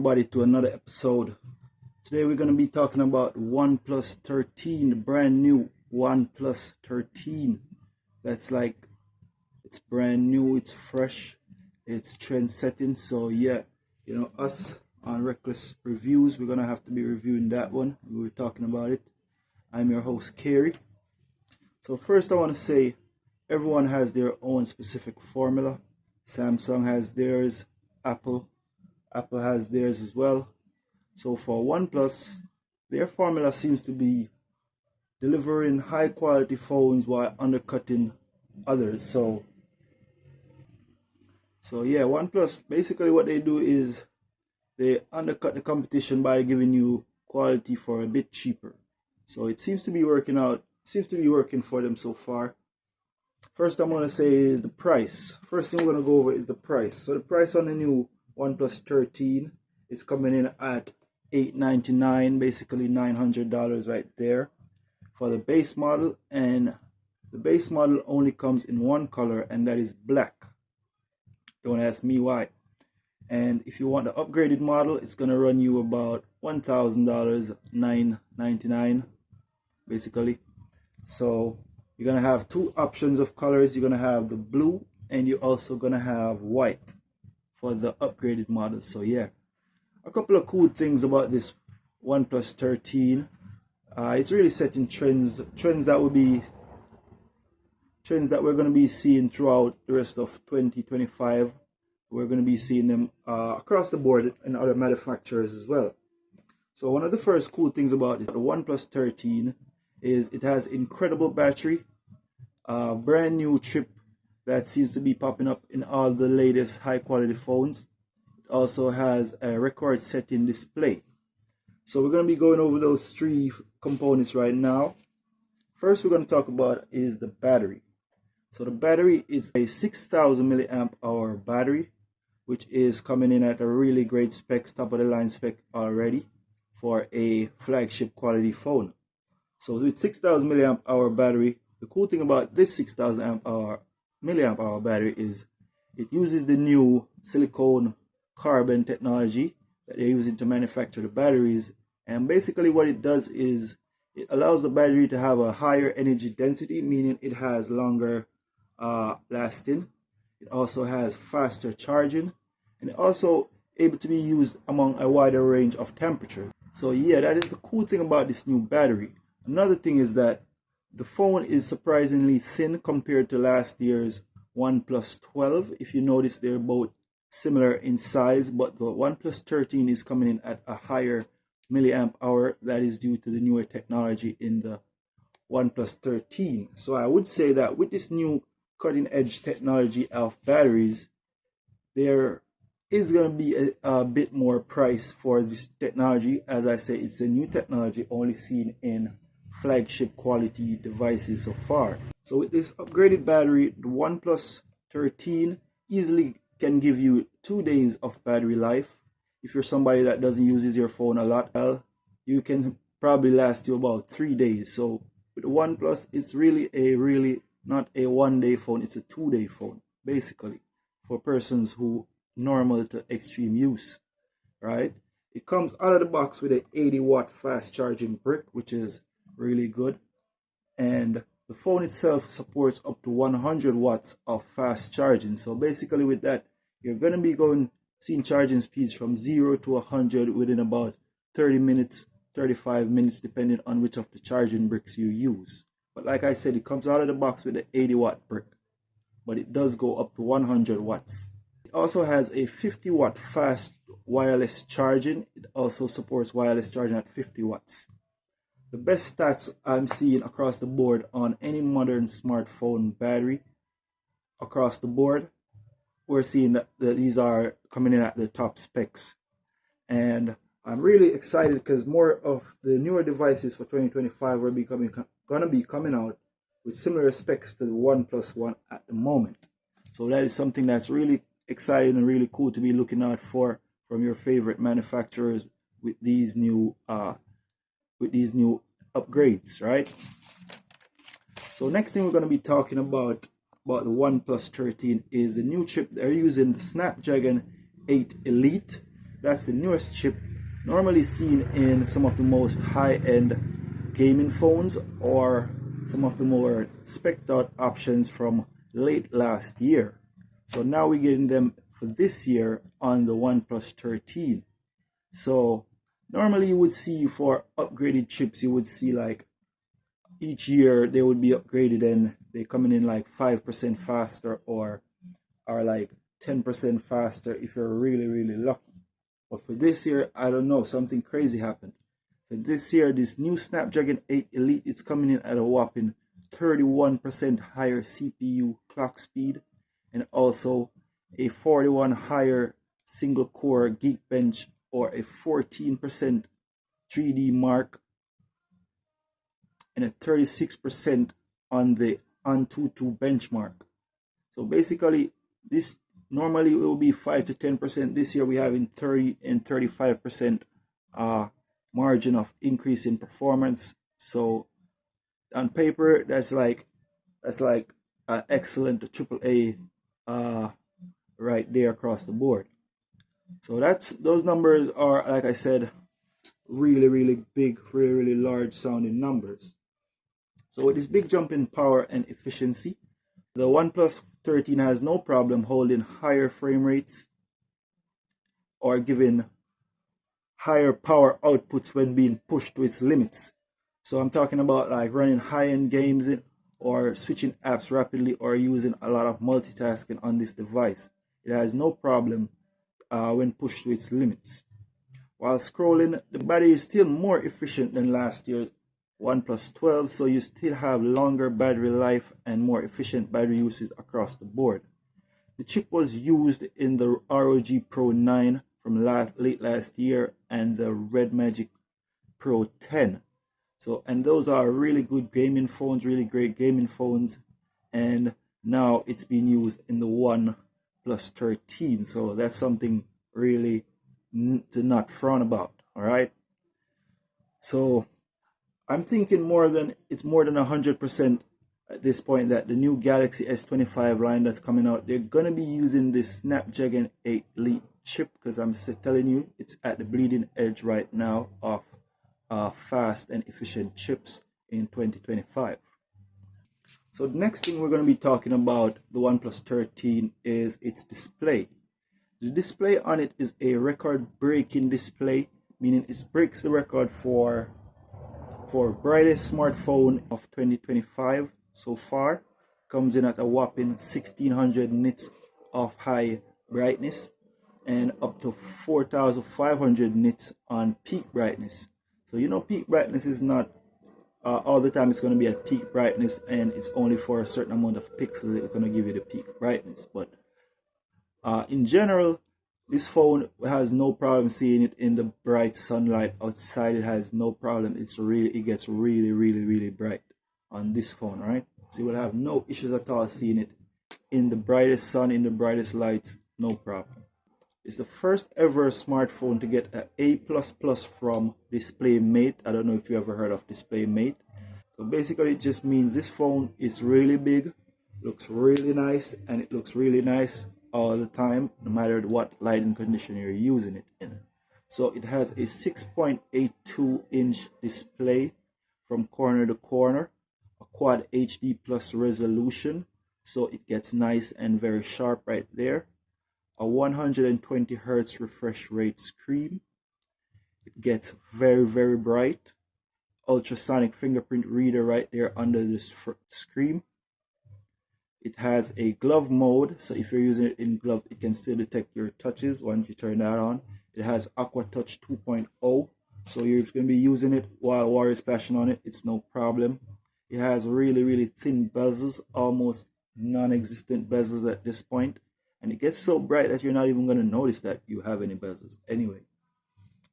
everybody to another episode. Today we're going to be talking about OnePlus 13, the brand new OnePlus 13. That's like, it's brand new, it's fresh, it's trend setting. So yeah, you know, us on Reckless Reviews, we're going to have to be reviewing that one. We were talking about it. I'm your host, Kerry. So first I want to say, everyone has their own specific formula. Samsung has theirs, Apple has theirs as well. So for OnePlus, their formula seems to be delivering high quality phones while undercutting others. So yeah, OnePlus, basically what they do is they undercut the competition by giving you quality for a bit cheaper. So it seems to be working out, seems to be working for them so far. First I'm going to say is the price. First thing we're going to go over is the price. So the price on the new OnePlus 13 is coming in at $899, basically $900 right there for the base model. And the base model only comes in one color, and that is black. Don't ask me why. And if you want the upgraded model, it's going to run you about $1,000, $999 basically. So you're going to have two options of colors. You're going to have the blue, and you're also going to have white for the upgraded model. So yeah, a couple of cool things about this OnePlus 13. It's really setting trends that we're going to be seeing throughout the rest of 2025. We're going to be seeing them across the board in other manufacturers as well. So one of the first cool things about the OnePlus 13 is it has incredible battery, brand new chip that seems to be popping up in all the latest high quality phones. It also has a record setting display. So we're going to be going over those three components right now. First we're going to talk about is the battery. So the battery is a 6,000 milliamp hour battery, which is coming in at a really great specs, top of the line spec already for a flagship quality phone. So with 6,000 milliamp hour battery, the cool thing about this 6,000 milliamp hour battery is it uses the new silicone carbon technology that they're using to manufacture the batteries. And basically what it does is it allows the battery to have a higher energy density, meaning it has longer lasting. It also has faster charging, and it also able to be used among a wider range of temperature. So yeah, that is the cool thing about this new battery. Another thing is that the phone is surprisingly thin compared to last year's OnePlus 12. If you notice, they're both similar in size, but the OnePlus 13 is coming in at a higher milliamp hour. That is due to the newer technology in the OnePlus 13. So I would say that with this new cutting edge technology of batteries, there is going to be a bit more price for this technology. As I say, it's a new technology only seen in flagship quality devices so far. So with this upgraded battery, the OnePlus 13 easily can give you 2 days of battery life. If you're somebody that doesn't use your phone a lot, well, you can probably last you about 3 days. So with the OnePlus, it's really not a 1 day phone, it's a 2 day phone, basically, for persons who normal to extreme use, right? It comes out of the box with a 80-watt fast charging brick, which is really good. And the phone itself supports up to 100 watts of fast charging. So basically with that, you're going to be seeing charging speeds from 0 to 100 within about 30 minutes, 35 minutes, depending on which of the charging bricks you use. But like I said, it comes out of the box with an 80-watt brick, but it does go up to 100 watts. It also has a 50-watt fast wireless charging. It also supports wireless charging at 50 watts. The best stats I'm seeing across the board on any modern smartphone battery across the board, we're seeing that these are coming in at the top specs. And I'm really excited because more of the newer devices for 2025 are going to be coming out with similar specs to the OnePlus One at the moment. So that is something that's really exciting and really cool to be looking out for from your favorite manufacturers with these new upgrades, right? So next thing we're going to be talking about the OnePlus 13 is the new chip. They're using the Snapdragon 8 Elite. That's the newest chip, normally seen in some of the most high-end gaming phones or some of the more spec'd out options from late last year. So now we're getting them for this year on the OnePlus 13. So normally you would see for upgraded chips, you would see like each year they would be upgraded and they coming in like 5% faster or like 10% faster if you're really lucky. But for this year, I don't know, something crazy happened. For this year, this new Snapdragon 8 Elite, it's coming in at a whopping 31% higher CPU clock speed and also a 41 higher single core Geekbench or a 14% 3D mark and a 36% on the Antutu benchmark. So basically, this normally it will be 5 to 10%. This year we have in 30 and 35% margin of increase in performance. So on paper, that's like excellent AAA right there across the board. So those numbers are, like I said, really big, really large sounding numbers. So with this big jump in power and efficiency, the OnePlus 13 has no problem holding higher frame rates or giving higher power outputs when being pushed to its limits. So I'm talking about like running high-end games or switching apps rapidly or using a lot of multitasking on this device. It has no problem when pushed to its limits. While scrolling, the battery is still more efficient than last year's OnePlus 12, so you still have longer battery life and more efficient battery usage across the board. The chip was used in the ROG Pro 9 from late last year and the Red Magic Pro 10. So, and those are really good gaming phones, really great gaming phones, and now it's being used in the OnePlus 13. So that's something really to not frown about. All right. So I'm thinking it's more than 100% at this point that the new Galaxy S25 line that's coming out, they're gonna be using this Snapdragon 8 Elite chip because I'm still telling you it's at the bleeding edge right now of fast and efficient chips in 2025. So the next thing we're going to be talking about the OnePlus 13 is its display. The display on it is a record-breaking display, meaning it breaks the record for brightest smartphone of 2025 so far. Comes in at a whopping 1600 nits of high brightness and up to 4500 nits on peak brightness. So you know peak brightness is not all the time it's going to be at peak brightness, and it's only for a certain amount of pixels that it's going to give you the peak brightness. But in general, this phone has no problem seeing it in the bright sunlight outside. It has no problem. It gets really bright on this phone, right? So you will have no issues at all seeing it in the brightest sun, in the brightest lights, no problem. It's the first ever smartphone to get an A++ from DisplayMate. I don't know if you ever heard of DisplayMate. So basically it just means this phone is really big, looks really nice, and it looks really nice all the time, no matter what lighting condition you're using it in. So it has a 6.82-inch display from corner to corner, a Quad HD plus resolution, so it gets nice and very sharp right there. A 120 Hz refresh rate screen. It gets very bright. Ultrasonic fingerprint reader right there under this screen. It has a glove mode, so if you're using it in glove, it can still detect your touches once you turn that on. It has Aqua Touch 2.0, so you're going to be using it while water splashing on it. It's no problem. It has really thin bezels, almost non-existent bezels at this point. And it gets so bright that you're not even going to notice that you have any bezels anyway.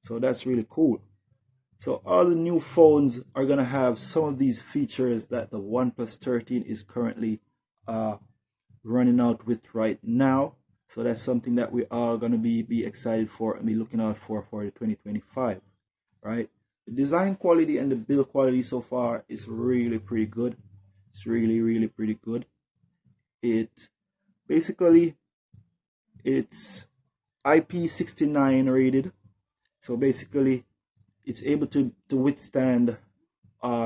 So that's really cool. So all the new phones are going to have some of these features that the OnePlus 13 is currently running out with right now. So that's something that we are going to be excited for and be looking out for the 2025, right? The design quality and the build quality so far is really pretty good. It's really pretty good. It basically, it's IP69 rated. So basically it's able to withstand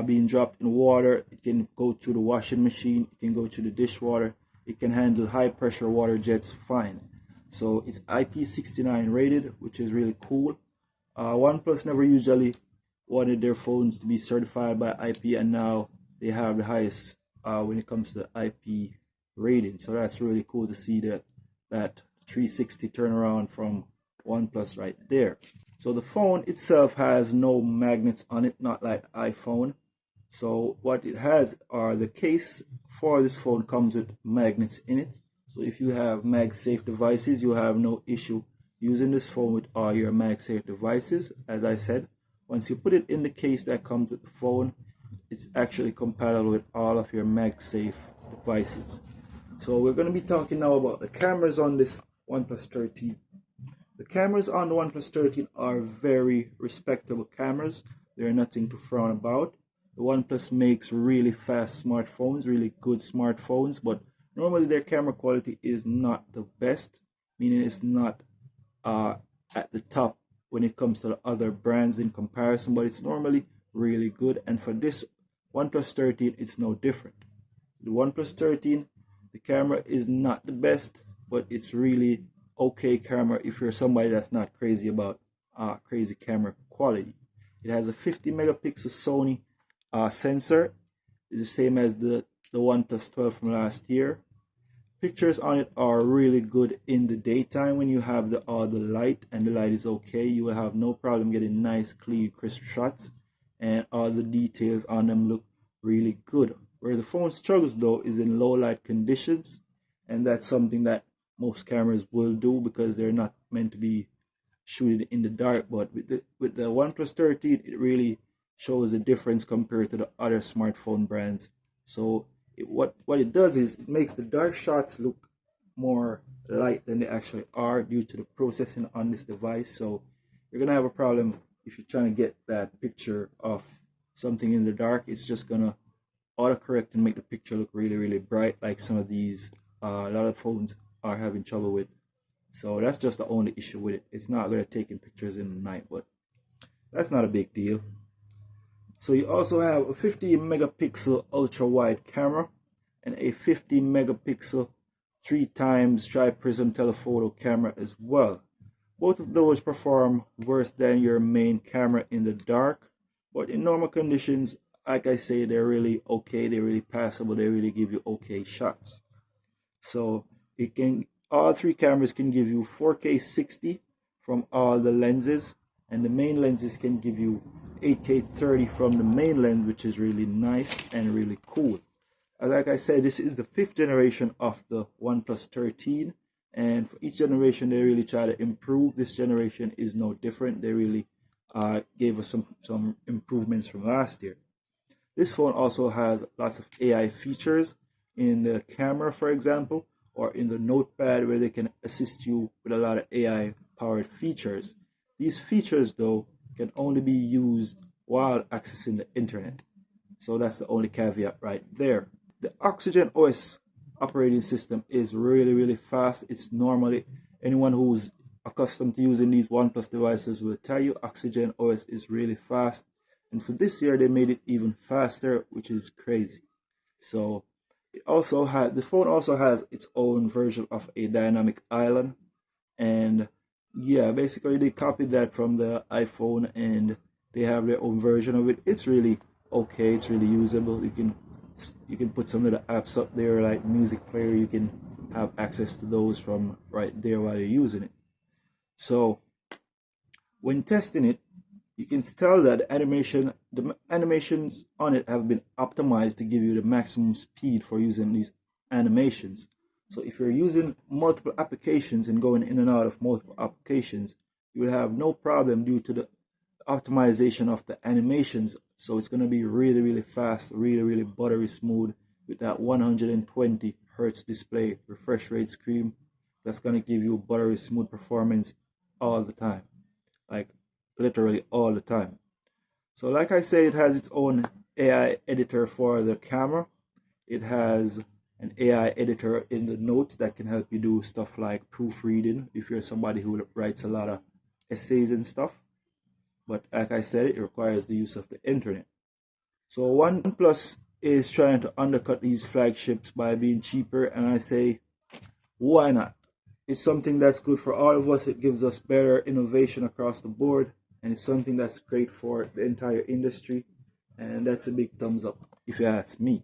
being dropped in water. It can go through the washing machine, it can go through the dishwater, it can handle high pressure water jets fine. So it's IP69 rated, which is really cool. OnePlus never usually wanted their phones to be certified by IP, and now they have the highest when it comes to IP rating. So that's really cool to see that 360 turnaround from OnePlus right there. So the phone itself has no magnets on it, not like iPhone. So what it has are the case for this phone comes with magnets in it. So if you have MagSafe devices, you have no issue using this phone with all your MagSafe devices. As I said, once you put it in the case that comes with the phone, it's actually compatible with all of your MagSafe devices. So we're going to be talking now about the cameras on this OnePlus 13. The cameras on the OnePlus 13 are very respectable cameras. They're nothing to frown about. The OnePlus makes really fast smartphones, really good smartphones, but normally their camera quality is not the best, meaning it's not at the top when it comes to the other brands in comparison, but it's normally really good. And for this OnePlus 13, it's no different. The OnePlus 13, the camera is not the best, but it's really okay camera if you're somebody that's not crazy about crazy camera quality. It has a 50 megapixel Sony sensor. It's the same as the OnePlus 12 from last year. Pictures on it are really good in the daytime when you have the light and the light is okay. You will have no problem getting nice, clean, crisp shots, and all the details on them look really good. Where the phone struggles though is in low light conditions, and that's something that most cameras will do because they're not meant to be shooting in the dark. But with the OnePlus 13, it really shows a difference compared to the other smartphone brands. So what it does is it makes the dark shots look more light than they actually are due to the processing on this device. So you're gonna have a problem if you're trying to get that picture of something in the dark. It's just gonna autocorrect and make the picture look really bright, like some of these a lot of phones are having trouble with. So that's just the only issue with it. It's not gonna taking pictures in the night, but that's not a big deal. So you also have a 50 megapixel ultra wide camera and a 50 megapixel 3 times tri-prism telephoto camera as well. Both of those perform worse than your main camera in the dark, but in normal conditions, like I say, they're really okay, they're really passable, they really give you okay shots. So all three cameras can give you 4K 60 from all the lenses, and the main lenses can give you 8K 30 from the main lens, which is really nice and really cool. Like I said, this is the 5th generation of the OnePlus 13, and for each generation they really try to improve. This generation is no different. They really gave us some improvements from last year. This phone also has lots of AI features in the camera, for example, or in the notepad, where they can assist you with a lot of AI powered features. These features though can only be used while accessing the internet. So that's the only caveat right there. The Oxygen OS operating system is really fast. It's normally, anyone who's accustomed to using these OnePlus devices will tell you Oxygen OS is really fast. And for this year, they made it even faster, which is crazy. So the phone also has its own version of a dynamic island. And yeah, basically they copied that from the iPhone and they have their own version of it. It's really okay. It's really usable. You can put some of the apps up there like music player. You can have access to those from right there while you're using it. So when testing it, you can tell that the animations on it have been optimized to give you the maximum speed for using these animations. So if you're using multiple applications and going in and out of multiple applications, you will have no problem due to the optimization of the animations. So it's going to be really fast, really buttery smooth with that 120 hertz display refresh rate screen. That's going to give you buttery smooth performance all the time, like literally all the time. So like I said, it has its own AI editor for the camera. It has an AI editor in the notes that can help you do stuff like proofreading if you're somebody who writes a lot of essays and stuff. But like I said, it requires the use of the internet. So OnePlus is trying to undercut these flagships by being cheaper, and I say, why not? It's something that's good for all of us. It gives us better innovation across the board, and it's something that's great for the entire industry. And that's a big thumbs up, if you ask me.